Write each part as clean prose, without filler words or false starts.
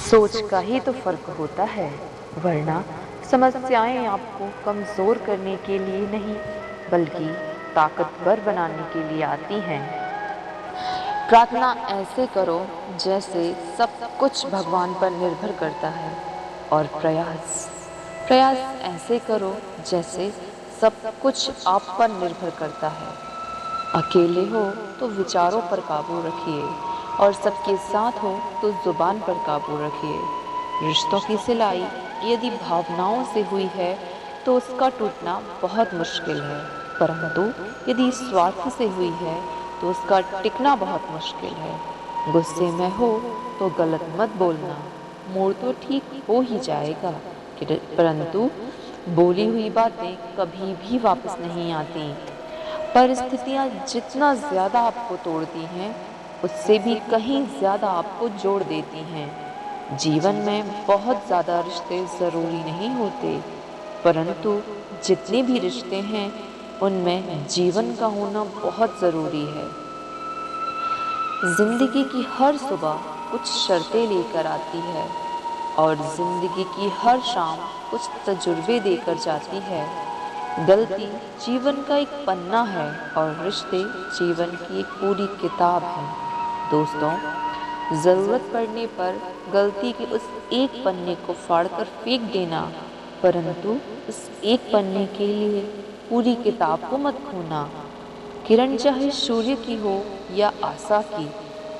सोच का ही तो फर्क होता है, वरना समस्याएं आपको कमजोर करने के लिए नहीं, बल्कि ताकतवर बनाने के लिए आती हैं। प्रार्थना ऐसे करो जैसे सब कुछ भगवान पर निर्भर करता है, और प्रयास प्रयास ऐसे करो जैसे सब कुछ आप पर निर्भर करता है। अकेले हो तो विचारों पर काबू रखिए, और सबके साथ हो तो जुबान पर काबू रखिए। रिश्तों की सिलाई यदि भावनाओं से हुई है तो उसका टूटना बहुत मुश्किल है, परंतु यदि स्वार्थ से हुई है तो उसका टिकना बहुत मुश्किल है। गुस्से में हो तो गलत मत बोलना, मूड तो ठीक हो ही जाएगा, परंतु बोली हुई बातें कभी भी वापस नहीं आती। परिस्थितियां जितना ज्यादा आपको तोड़ती हैं, उससे भी कहीं ज्यादा आपको जोड़ देती हैं। जीवन में बहुत ज्यादा रिश्ते जरूरी नहीं होते, परंतु जितने भी रिश्ते हैं उनमें जीवन का होना बहुत जरूरी है। जिंदगी की हर सुबह कुछ शर्तें लेकर आती है, और जिंदगी की हर शाम कुछ तजुर्बे देकर जाती है। गलती जीवन का एक पन्ना है, और रिश्ते जीवन की एक पूरी किताब है। दोस्तों, जरूरत पड़ने पर गलती के उस एक पन्ने को फाड़कर फेंक देना, परंतु उस एक पन्ने के लिए पूरी किताब को मत खोना। किरण चाहे सूर्य की हो या आशा की,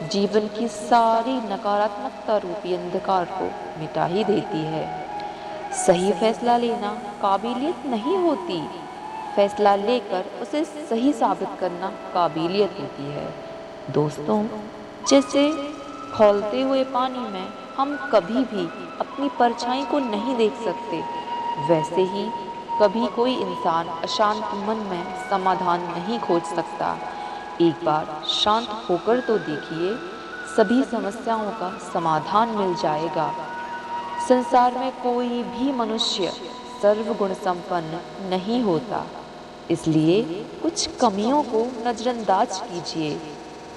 जीवन की सारी नकारात्मकता रूपी अंधकार को मिटा ही देती है। सही फैसला लेना काबिलियत नहीं होती, फैसला लेकर उसे सही साबित करना काबिलियत होती है। दोस्तों, जैसे खौलते हुए पानी में हम कभी भी अपनी परछाई को नहीं देख सकते, वैसे ही कभी कोई इंसान अशांत मन में समाधान नहीं खोज सकता। एक बार शांत होकर तो देखिए, सभी समस्याओं का समाधान मिल जाएगा। संसार में कोई भी मनुष्य सर्वगुण संपन्न नहीं होता, इसलिए कुछ कमियों को नजरअंदाज कीजिए,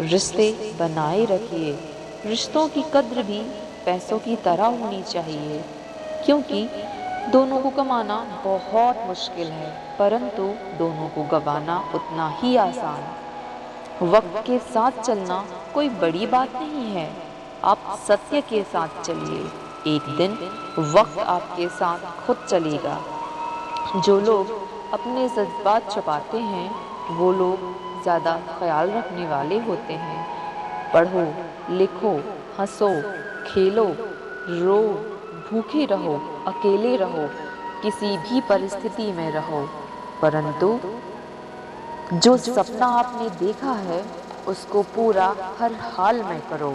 रिश्ते बनाए रखिए। रिश्तों की कद्र भी पैसों की तरह होनी चाहिए, क्योंकि दोनों को कमाना बहुत मुश्किल है, परंतु दोनों को गंवाना उतना ही आसान। वक्त के साथ चलना कोई बड़ी बात नहीं है, आप सत्य के साथ चलिए, एक दिन वक्त आपके साथ खुद चलेगा। जो लोग अपने जज्बात छुपाते हैं, वो लोग ज़्यादा ख्याल रखने वाले होते हैं। पढ़ो, लिखो, हंसो, खेलो, रो, भूखे रहो, अकेले रहो, किसी भी परिस्थिति में रहो, परंतु जो सपना आपने देखा है उसको पूरा हर हाल में करो।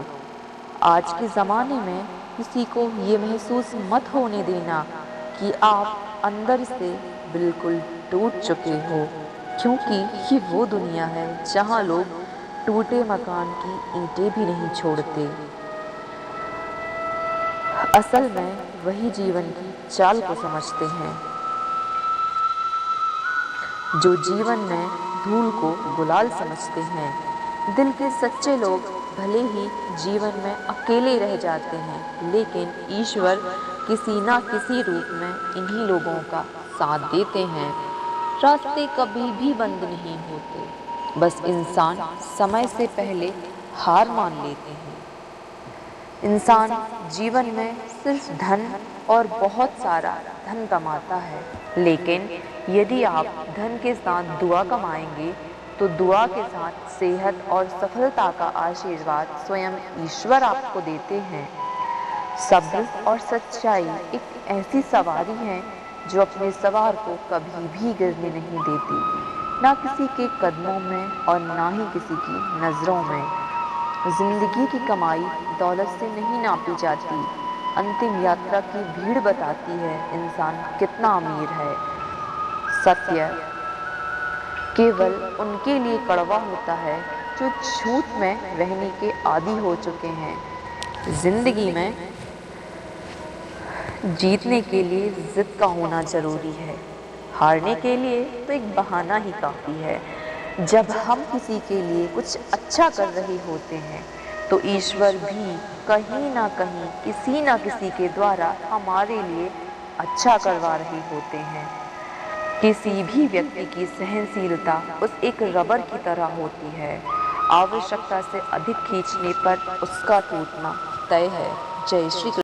आज के ज़माने में किसी को ये महसूस मत होने देना कि आप अंदर से बिल्कुल टूट चुके हो, क्योंकि ये वो दुनिया है जहाँ लोग टूटे मकान की ईंटें भी नहीं छोड़ते। असल में वही जीवन की चाल को समझते हैं। जो जीवन में धूल को गुलाल समझते हैं। दिल के सच्चे लोग भले ही जीवन में अकेले रह जाते हैं, लेकिन ईश्वर किसी ना किसी रूप में इन्हीं लोगों का साथ देते हैं। रास्ते कभी भी बंद नहीं होते, बस इंसान समय से पहले हार मान लेते हैं। इंसान जीवन में सिर्फ धन और बहुत सारा धन कमाता है, लेकिन यदि आप धन के साथ दुआ कमाएंगे तो दुआ के साथ सेहत और सफलता का आशीर्वाद स्वयं ईश्वर आपको देते हैं। सब्र और सच्चाई एक ऐसी सवारी है जो अपने सवार को कभी भी गिरने नहीं देती, ना किसी के कदमों में और ना ही किसी की नज़रों में। जिंदगी की कमाई दौलत से नहीं नापी जाती, अंतिम यात्रा की भीड़ बताती है इंसान कितना अमीर है। सत्य केवल उनके लिए कड़वा होता है जो झूठ में रहने के आदी हो चुके हैं। जिंदगी में जीतने के लिए जिद का होना जरूरी है, हारने के लिए तो एक बहाना ही काफ़ी है। जब हम किसी के लिए कुछ अच्छा कर रहे होते हैं तो ईश्वर भी कहीं ना कहीं किसी ना किसी के द्वारा हमारे लिए अच्छा करवा रहे होते हैं। किसी भी व्यक्ति की सहनशीलता उस एक रबर की तरह होती है, आवश्यकता से अधिक खींचने पर उसका टूटना तय है। जय श्री कृष्ण।